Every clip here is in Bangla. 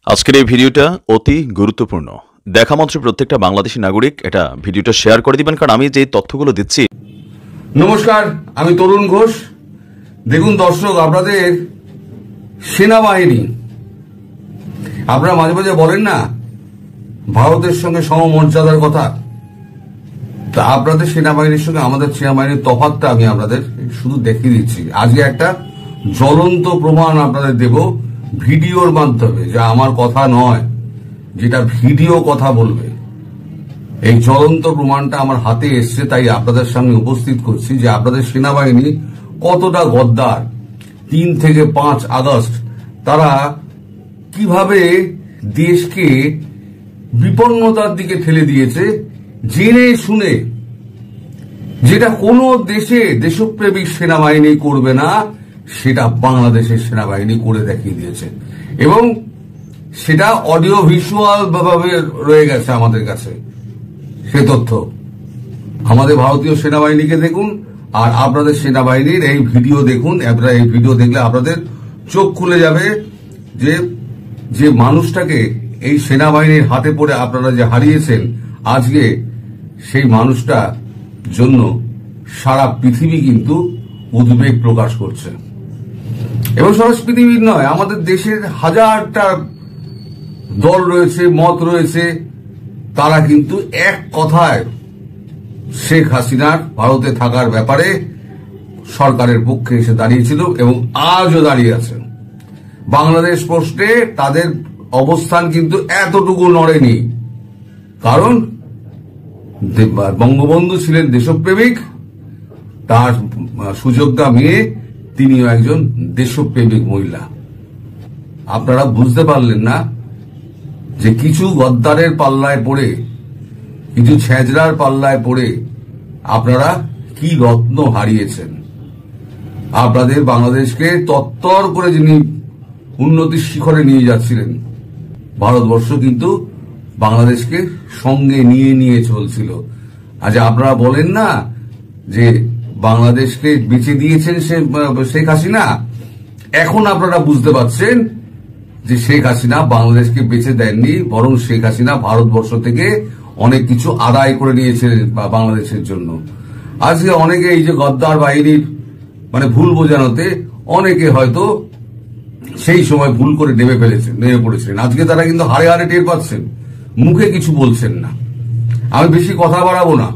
আজকের এই ভিডিওটা অতি গুরুত্বপূর্ণ। দেখা মাত্র প্রত্যেকটা বাংলাদেশী নাগরিক এটা ভিডিওটা শেয়ার করে দিবেন, কারণ আমি যে তথ্যগুলো দিচ্ছি। নমস্কার, আমি তরুণ ঘোষ। দেখুন দর্শক, আপনাদের সেনাবাহিনী, আপনারা মাঝে মাঝে বলেন না ভারতের সঙ্গে সমমর্যাদার কথা, তা আপনাদের সেনাবাহিনীর সঙ্গে আমাদের সেনাবাহিনীর তফাৎটা আমি আপনাদের শুধু দেখিয়ে দিচ্ছি। আজকে একটা জ্বলন্ত প্রমাণ আপনাদের দেব ভিডিওর মাধ্যমে, যা আমার কথা নয়, যেটা ভিডিও কথা বলবে। এই জ্বলন্ত প্রমাণটা আমার হাতে এসছে, তাই আপনাদের সামনে উপস্থিত করছি যে আপনাদের সেনাবাহিনী কতটা গদ্দার। 3 থেকে 5 আগস্ট তারা কিভাবে দেশকে বিপন্নতার দিকে ঠেলে দিয়েছে জেনে শুনে, যেটা কোনো দেশে দেশপ্রেমিক সেনাবাহিনী করবে না, সেটা বাংলাদেশের সেনাবাহিনী করে দেখিয়ে দিয়েছে। এবং সেটা অডিও ভিজুয়াল ভাবে রয়ে গেছে আমাদের কাছে সে তথ্য। আমাদের ভারতীয় সেনাবাহিনীকে দেখুন আর আপনাদের সেনাবাহিনীর এই ভিডিও দেখুন। আপনারা এই ভিডিও দেখলে আপনাদের চোখ খুলে যাবে যে যে মানুষটাকে এই সেনাবাহিনীর হাতে পড়ে আপনারা যে হারিয়েছেন, আজকে সেই মানুষটা জন্য সারা পৃথিবী কিন্তু উদ্বেগ প্রকাশ করছে। এবং সারা পৃথিবীর নয়, আমাদের দেশের হাজারটা দল রয়েছে, মত রয়েছে, তারা কিন্তু এক কথায় শেখ হাসিনার ভারতে থাকার ব্যাপারে সরকারের পক্ষে এসে দাঁড়িয়েছিল এবং আজও দাঁড়িয়ে আছে। বাংলাদেশ প্রশ্নে তাদের অবস্থান কিন্তু এতটুকু নড়েনি, কারণ বঙ্গবন্ধু ছিলেন দেশপ্রেমিক, তার সুযোগ্যা মেয়ে তিনিও একজন দেশপ্রেমিক মহিলা। আপনারা বুঝতে পারলেন না যে কিছু গদ্দারের পাল্লায় পড়ে, কিছু ছেঁচড়ার পাল্লায় পড়ে আপনারা কি রত্ন হারিয়েছেন। আপনাদের বাংলাদেশকে তত্তর করে যিনি উন্নতির শিখরে নিয়ে যাচ্ছিলেন, ভারতবর্ষ কিন্তু বাংলাদেশকে সঙ্গে নিয়ে নিয়ে চলছিল। আজ আপনারা বলেন না যে বাংলাদেশকে বেঁচে দিয়েছেন শেখ হাসিনা, এখন আপনারা বুঝতে পারছেন যে শেখ হাসিনা বাংলাদেশকে বেঁচে দেননি, বরং শেখ হাসিনা ভারতবর্ষ থেকে অনেক কিছু আদায় করে নিয়েছিলেন বাংলাদেশের জন্য। আজকে অনেকে এই যে গদ্দার বাহিনীর ভুল বোঝানোতে অনেকে হয়তো সেই সময় ভুল করে নেমে পড়েছিলেন। আজকে তারা কিন্তু হাড়ে হাড়ে টের পাচ্ছেন, মুখে কিছু বলছেন না। আমি বেশি কথা বাড়াবো না,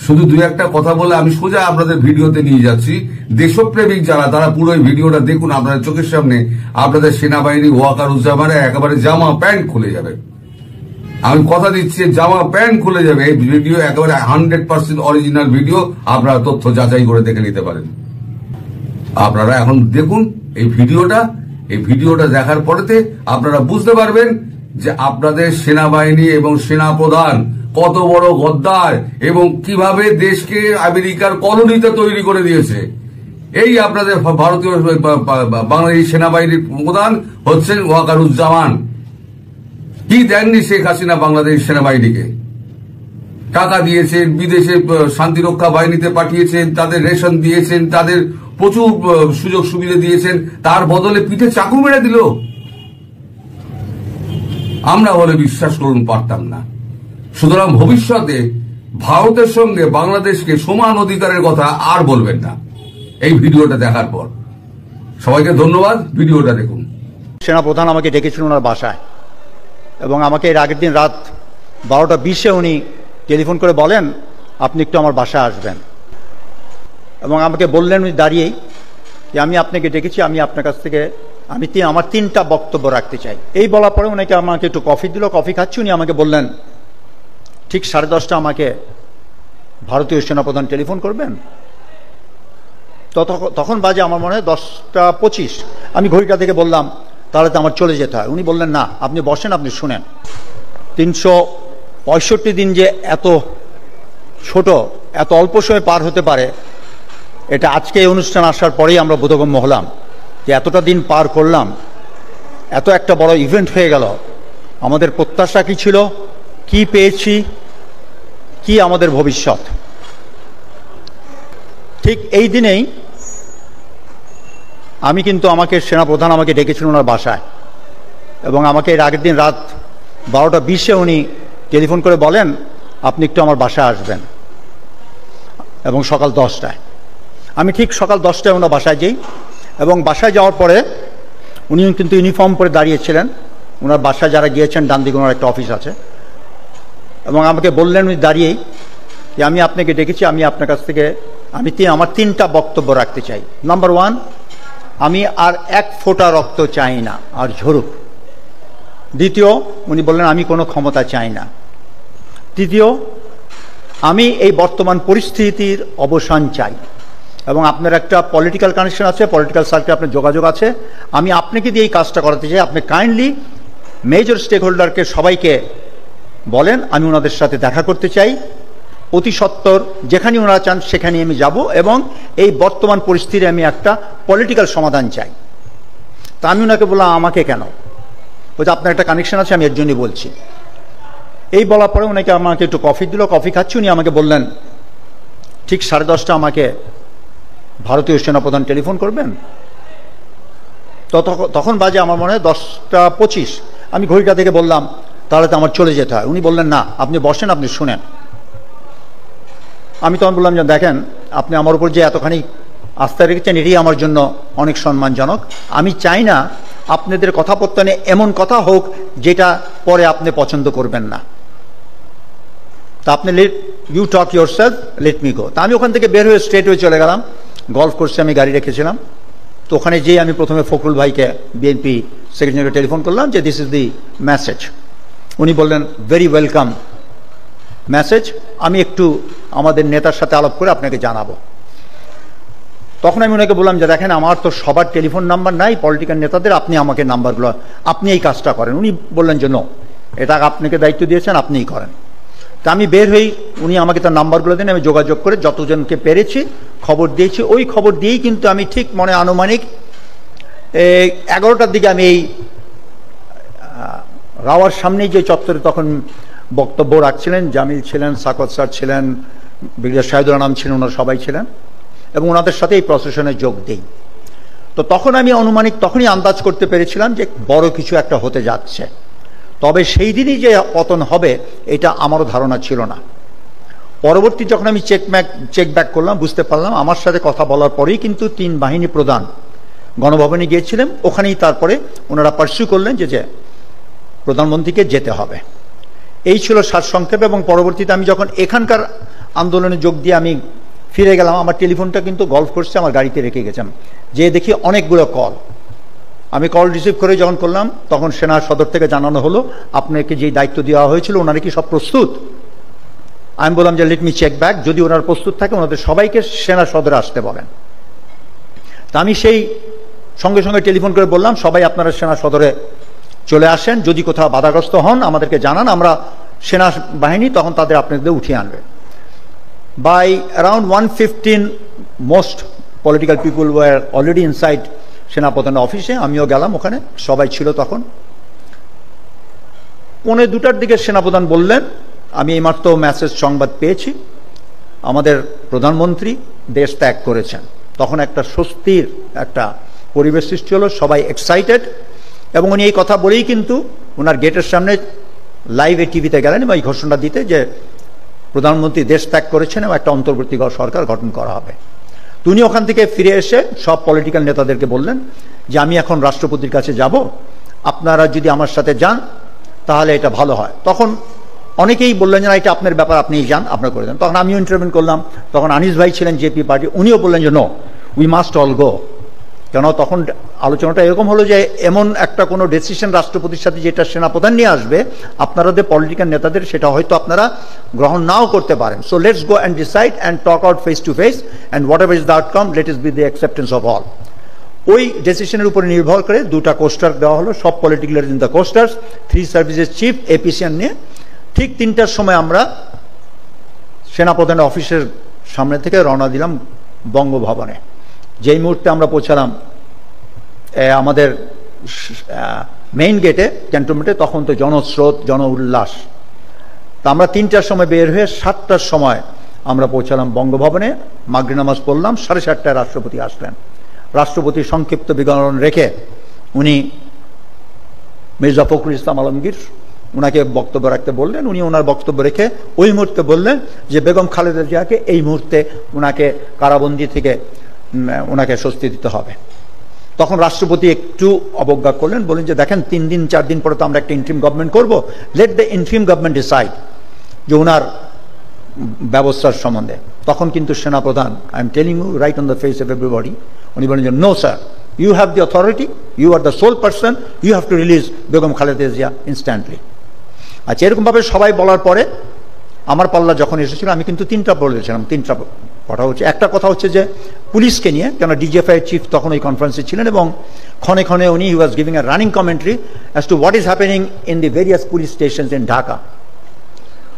শুধু 2-1টা কথা বলে আমি সোজা আপনাদের ভিডিওতে নিয়ে যাচ্ছি। দেশপ্রেমিক যারা, তারা পুরো ভিডিওটা দেখুন। আপনাদের চোখের সামনে আপনাদের সেনাবাহিনী ওয়াকারুজ্জামানের একেবারে জামা প্যান্ট খুলে যাবে। আমি কথা দিচ্ছি, জামা প্যান্ট খুলে যাবে। এই ভিডিও একেবারে 100% অরিজিনাল ভিডিও, আপনারা তথ্য যাচাই করে দেখে নিতে পারেন। আপনারা এখন দেখুন এই ভিডিওটা। এই ভিডিওটা দেখার পরেতে আপনারা বুঝতে পারবেন যে আপনাদের সেনাবাহিনী এবং সেনাপ্রধান কত বড় গদ্দার এবং কিভাবে দেশকে আমেরিকার কলোনিতে তৈরি করে দিয়েছে। এই আপনাদের ভারতীয় বাংলাদেশ সেনাবাহিনীর প্রধান হচ্ছেন ওয়াকারুজ্জামান। কি দেননি শেখ হাসিনা বাংলাদেশ সেনাবাহিনীকে? টাকা দিয়েছেন, বিদেশে শান্তিরক্ষা বাহিনীতে পাঠিয়েছেন, তাদের রেশন দিয়েছেন, তাদের প্রচুর সুযোগ সুবিধা দিয়েছেন, তার বদলে পিঠে চাকু মেরে দিল। আমরা বলে বিশ্বাস করুন পারতাম না। সুতরাং ভবিষ্যতে ভারতের সঙ্গে বাংলাদেশকে সমান অধিকারের কথা আর বলবেন না এই ভিডিওটা দেখার পর। সবাইকে ধন্যবাদ, ভিডিওটা দেখুন। সেনাপ্রধান আমাকে ডেকেছিলেন ওনার বাসায়, এবং আমাকে এর আগের দিন রাত 12টা 20-এ উনি টেলিফোন করে বলেন আপনি একটু আমার বাসায় আসবেন, এবং আমাকে বললেন উনি দাঁড়িয়েই যে আমি আপনাকে ডেকেছি, আমি আপনার কাছ থেকে আমার 3টা বক্তব্য রাখতে চাই। এই বলার পরে উনাকে আমাকে একটু কফি দিল, কফি খাচ্ছি। উনি আমাকে বললেন ঠিক 10:30 আমাকে ভারতীয় সেনাপ্রধান টেলিফোন করবেন। তখন বাজে আমার মনে হয় 10টা 25। আমি ঘড়িটা থেকে বললাম তাহলে তো আমার চলে যেতে হয়। উনি বললেন না, আপনি বসেন, আপনি শুনেন। 365 দিন যে এত ছোট, এত অল্প সময় পার হতে পারে, এটা আজকে এই অনুষ্ঠান আসার পরেই আমরা বোধগম্য হলাম যে এতটা দিন পার করলাম, এত একটা বড় ইভেন্ট হয়ে গেল। আমাদের প্রত্যাশা কি ছিল, কি পেয়েছি, কি আমাদের ভবিষ্যৎ। ঠিক এই দিনেই আমাকে সেনাপ্রধান আমাকে ডেকেছিলেন ওনার বাসায়, এবং আমাকে এর আগের দিন রাত 12:20 উনি টেলিফোন করে বলেন আপনি একটু আমার বাসায় আসবেন, এবং সকাল 10টায়। আমি ঠিক সকাল 10টায় ওনার বাসায় যাই, এবং বাসায় যাওয়ার পরে উনি কিন্তু ইউনিফর্ম পরে দাঁড়িয়েছিলেন। ওনার বাসায় যারা গিয়েছেন ডান দিকে ওনার একটা অফিস আছে, এবং আমাকে বললেন উনি দাঁড়িয়েই যে আমি আপনাকে ডেকেছি, আমি আপনার কাছ থেকে আমার 3টা বক্তব্য রাখতে চাই। নাম্বার 1, আমি আর 1 ফোঁটা রক্ত চাই না আর ঝরুক। দ্বিতীয়, উনি বললেন আমি কোনো ক্ষমতা চাই না। তৃতীয়, আমি এই বর্তমান পরিস্থিতির অবসান চাই, এবং আপনার একটা পলিটিক্যাল কানেকশন আছে, পলিটিক্যাল সার্কেলে আপনার যোগাযোগ আছে, আমি আপনাকে দিয়ে এই কাজটা করাতে চাই। আপনি কাইন্ডলি মেজর স্টেক হোল্ডারকে সবাইকে বলেন আমি ওনাদের সাথে দেখা করতে চাই, অতি সত্বর যেখানে ওনারা চান সেখানে আমি যাব, এবং এই বর্তমান পরিস্থিতির আমি একটা পলিটিক্যাল সমাধান চাই। তা আমি ওনাকে বললাম আমাকে কেন? বলছে আপনার একটা কানেকশন আছে, আমি এর জন্যই বলছি। এই বলার পরে ওনাকে আমাকে একটু কফি দিল, কফি খাচ্ছি। উনি আমাকে বললেন ঠিক 10:30 আমাকে ভারতীয় সেনাপ্রধান টেলিফোন করবেন। তখন বাজে আমার মনে হয় 10:25। আমি ঘড়িটা থেকে বললাম তাহলে তো আমার চলে যেতে হয়। উনি বললেন না, আপনি বসেন, আপনি শুনেন। আমি তখন বললাম যে দেখেন, আপনি আমার উপর যে এতখানি আস্থা রেখেছেন এটাই আমার জন্য অনেক সম্মানজনক। আমি চাই না আপনাদের কথাপত্তনে এমন কথা হোক যেটা পরে আপনি পছন্দ করবেন না। তা আপনি you talk yourself, let me go. তা আমি ওখান থেকে বের হয়ে স্ট্রেট হয়ে চলে গেলাম। গলফ কোর্সে আমি গাড়ি রেখেছিলাম, তো ওখানে যেয়ে আমি প্রথমে ফখরুল ভাইকে, বিএনপি সেক্রেটারিকে টেলিফোন করলাম যে দিস ইজ দি মেসেজ। উনি বললেন ভেরি ওয়েলকাম মেসেজ, আমি একটু আমাদের নেতার সাথে আলাপ করে আপনাকে জানাবো। তখন আমি ওনাকে বললাম যে দেখেন, আমার তো সবার টেলিফোন নাম্বার নাই, পলিটিক্যাল নেতাদের, আপনি আমাকে নাম্বারগুলো, আপনি এই কাজটা করেন। উনি বললেন যে নো, এটা আপনাকে দায়িত্ব দিয়েছেন, আপনিই করেন। তা আমি বের হই, উনি আমাকে তার নাম্বারগুলো দেন, আমি যোগাযোগ করে যতজনকে পেরেছি খবর দিয়েছি। ওই খবর দিয়েই কিন্তু আমি ঠিক মনে আনুমানিক 11টার দিকে আমি এই রাওয়ার সামনেই যে চত্বরে তখন বক্তব্য রাখছিলেন, জামিল ছিলেন, সাকত স্যার ছিলেন, ব্রিগেডিয়ার শাহিদুল আনাম ছিলেন, ওনারা সবাই ছিলেন, এবং ওনাদের সাথে এই প্রসেশনে যোগ দেই। তো তখন আমি আনুমানিক তখনই আন্দাজ করতে পেরেছিলাম যে বড় কিছু একটা হতে যাচ্ছে। তবে সেই দিনই যে পতন হবে এটা আমারও ধারণা ছিল না। পরবর্তী যখন আমি চেক ব্যাক করলাম, বুঝতে পারলাম আমার সাথে কথা বলার পরেই কিন্তু 3 বাহিনী প্রধান গণভবনে গিয়েছিলেন। ওখানেই তারপরে ওনারা পার্সু করলেন যে প্রধানমন্ত্রীকে যেতে হবে। এই ছিল সারসংক্ষেপে। এবং পরবর্তীতে আমি যখন এখানকার আন্দোলনে যোগ দিয়ে আমি ফিরে গেলাম, আমার টেলিফোনটা কিন্তু গলফ কোর্সে আমার গাড়িতে রেখে গেছিলাম, যে দেখি অনেকগুলো কল। আমি কল রিসিভ করে যখন করলাম, তখন সেনা সদর থেকে জানানো হলো আপনাকে যেই দায়িত্ব দেওয়া হয়েছিল ওনারা কি সব প্রস্তুত। আমি বললাম যে লেট মি চেক ব্যাক, যদি ওনারা প্রস্তুত থাকে ওনাদের সবাইকে সেনা সদরে আসতে বলেন। তা আমি সেই সঙ্গে সঙ্গে টেলিফোন করে বললাম সবাই আপনারা সেনা সদরে চলে আসেন, যদি কোথাও বাধাগ্রস্ত হন আমাদেরকে জানান, আমরা সেনা বাহিনী তখন তাদের আপনাদের উঠিয়ে আনবে। By around 1:15 most political people were already inside সেনাপ্রধানের অফিসে। আমিও গেলাম, ওখানে সবাই ছিল তখন। 1:45 দিকে সেনাপ্রধান বললেন আমি এইমাত্র মেসেজ সংবাদ পেয়েছি, আমাদের প্রধানমন্ত্রী দেশ ত্যাগ করেছেন। তখন একটা স্বস্তির একটা পরিবেশ সৃষ্টি হলো, সবাই এক্সাইটেড। এবং উনি এই কথা বলেই কিন্তু ওনার গেটের সামনে লাইভে টিভিতে গেলেন এবং এই ঘোষণা দিতে যে প্রধানমন্ত্রী দেশ ত্যাগ করেছেন এবং একটা অন্তর্বর্তী সরকার গঠন করা হবে। উনি ওখান থেকে ফিরে এসে সব পলিটিক্যাল নেতাদেরকে বললেন যে আমি এখন রাষ্ট্রপতির কাছে যাব, আপনারা যদি আমার সাথে যান তাহলে এটা ভালো হয়। তখন অনেকেই বললেন যে না, এটা আপনার ব্যাপার, আপনিই যান, আপনার করে দেন। তখন আমিও ইন্টারভিউ করলাম। তখন আনিস ভাই ছিলেন জেপি পার্টি, উনিও বললেন যে no, we must all go. কেন তখন আলোচনাটা এরকম হলো যে এমন একটা কোনো ডিসিশন রাষ্ট্রপতির সাথে যেটা সেনাপ্রধান নিয়ে আসবে, আপনাদের পলিটিক্যাল নেতাদের সেটা হয়তো আপনারা গ্রহণ নাও করতে পারেন। So let's go and decide and talk out face to face and whatever is the outcome let us be the acceptance of all. ওই ডিসিশনের উপরে নির্ভর করে 2টা কোস্টার দেওয়া হলো, সব political in the coasters, 3 services chief, এপিসিয়ান নিয়ে। ঠিক 3টার সময় আমরা সেনাপ্রধানের অফিসের সামনে থেকে রওনা দিলাম বঙ্গভবনে। যেই মুহূর্তে আমরা পৌঁছালাম আমাদের মেইন গেটে, ক্যান্টনমেন্টে, তখন তো জনস্রোত, জন উল্লাস। তা আমরা 3টার সময় বের হয়ে 7টার সময় আমরা পৌঁছালাম বঙ্গভবনে, মাগরিব নামাজ পড়লাম। 7:30টায় রাষ্ট্রপতি আসলেন। রাষ্ট্রপতির সংক্ষিপ্ত বিবরণ রেখে উনি মির্জা ফখরুল ইসলাম আলমগীর ওনাকে বক্তব্য রাখতে বললেন। উনি ওনার বক্তব্য রেখে ওই মুহূর্তে বললেন যে বেগম খালেদা জিয়াকে এই মুহূর্তে ওনাকে কারাবন্দি থেকে ওনাকে স্বস্তি দিতে হবে। তখন রাষ্ট্রপতি একটু অবজ্ঞা করলেন, বলেন যে দেখেন 3 দিন 4 দিন পরে তো আমরা একটা ইন্টারিম গভর্নমেন্ট করব, let the interim government decide যে ওনার ব্যবস্থার সম্বন্ধে। তখন কিন্তু সেনাপ্রধান, I am telling you right on the face of everybody, উনি বলেন যে no sir, you have the authority, you are the sole person, you have to release Begum Khaleda Zia instantly. আচ্ছা, এরকমভাবে সবাই বলার পরে আমার পাল্লা যখন এসেছিল আমি কিন্তু 3টা বলেছিলাম। 3টা কথা হচ্ছে, একটা কথা হচ্ছে যে পুলিশকে নিয়ে, কেন ডিজিএফআই চিফ তখন ওই কনফারেন্সে ছিলেন এবং ক্ষণে ক্ষণে উনি he was giving a running commentary as to what is happening in the various police stations in Dhaka.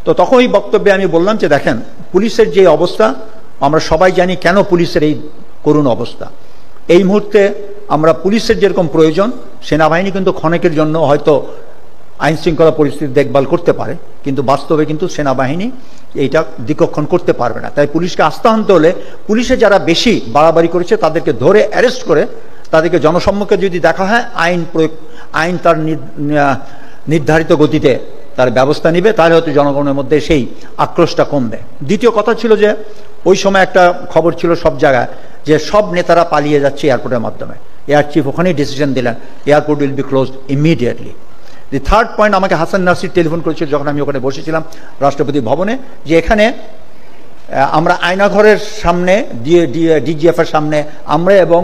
তো তখন ওই বক্তব্যে আমি বললাম যে দেখেন, পুলিশের যে অবস্থা আমরা সবাই জানি কেন পুলিশের এই করুণ অবস্থা। এই মুহূর্তে আমরা পুলিশের যেরকম প্রয়োজন, সেনাবাহিনী কিন্তু ক্ষণেকের জন্য হয়তো আইন শৃঙ্খলা পরিস্থিতি দেখভাল করতে পারে, কিন্তু বাস্তবে কিন্তু সেনাবাহিনী এইটা দিকক্ষণ করতে পারবে না। তাই পুলিশকে আস্থা আনতে হলে পুলিশে যারা বেশি বাড়াবাড়ি করেছে তাদেরকে ধরে অ্যারেস্ট করে তাদেরকে জনসম্মুখে যদি দেখা হয়, আইন তার নির্ধারিত গতিতে তার ব্যবস্থা নিবে, তাহলে হয়তো জনগণের মধ্যে সেই আক্রোশটা কমবে। দ্বিতীয় কথা ছিল যে ওই সময় একটা খবর ছিল সব জায়গায় যে সব নেতারা পালিয়ে যাচ্ছে এয়ারপোর্টের মাধ্যমে। এয়ার চিফ ওখানেই ডিসিশন দিলেন airport will be closed immediately. The third point, আমাকে হাসান নাসির টেলিফোন করেছিল যখন আমি ওখানে বসেছিলাম রাষ্ট্রপতি ভবনে, যে এখানে আমরা আয়নাঘরের সামনে ডিজিএফ এর সামনে আমরা এবং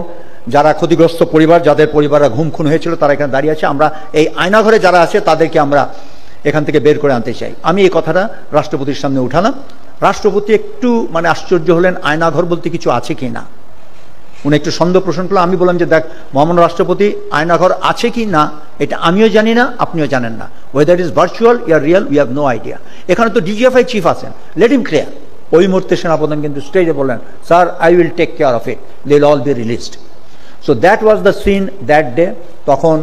যারা ক্ষতিগ্রস্ত পরিবার, যাদের পরিবাররা ঘুম খুন হয়েছিল তারা এখানে দাঁড়িয়ে আছে, আমরা এই আয়নাঘরে যারা আছে তাদেরকে আমরা এখান থেকে বের করে আনতে চাই। আমি এই কথাটা রাষ্ট্রপতির সামনে উঠালাম। রাষ্ট্রপতি একটু আশ্চর্য হলেন, আয়নাঘর বলতে কিছু আছে কি না। উনি একটু সন্দেহ পোষণ করলো। আমি বললাম যে দেখ মহামান্য রাষ্ট্রপতি, আয়নাঘর আছে কি না এটা আমিও জানি না, আপনিও জানেন না। Whether is virtual or real, we have no idea. এখানে তো ডিজিএফআই চিফ আছেন, লেট হিম ক্লিয়ার। ওই মুহূর্তে সেনাপ্রধান কিন্তু স্টেজে বললেন, sir I will take care of it, they will all be released. So that was the scene that day. তখন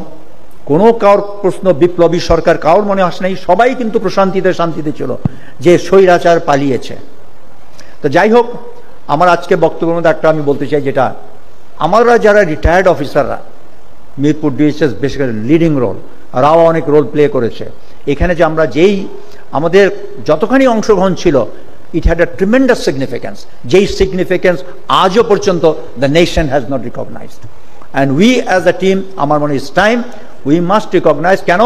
কোনো কারোর প্রশ্ন, বিপ্লবী সরকার কারোর মনে আসে নাই, সবাই কিন্তু প্রশান্তিতে শান্তিতে ছিল যে স্বৈরাচার পালিয়েছে। তো যাই হোক, আমার আজকে বক্তব্যের মধ্যে একটা আমি বলতে চাই, যেটা আমরা যারা রিটায়ার্ড অফিসাররা, Mirpur DSS basically leading role, রাও অনেক রোল প্লে করেছে এখানে, যে আমরা যেই আমাদের যতখানি অংশগ্রহণ ছিল, it had a tremendous significance, যেই সিগনিফিক্যান্স আজও পর্যন্ত the nation has not recognised. And we as a team, আমার মনে is time we must recognise. কেন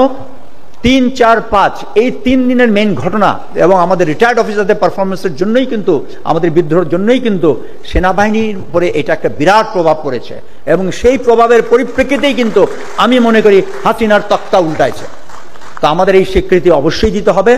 3, 4, 5 এই 3 দিনের মেইন ঘটনা এবং আমাদের রিটায়ার্ড অফিসারদের পারফরমেন্সের জন্যই কিন্তু, আমাদের বিদ্রোহের জন্যই কিন্তু সেনাবাহিনীর উপরে এটা একটা বিরাট প্রভাব পড়েছে এবং সেই প্রভাবের পরিপ্রেক্ষিতেই কিন্তু আমি মনে করি হাসিনার তক্তা উল্টাইছে। তো আমাদের এই স্বীকৃতি অবশ্যই দিতে হবে।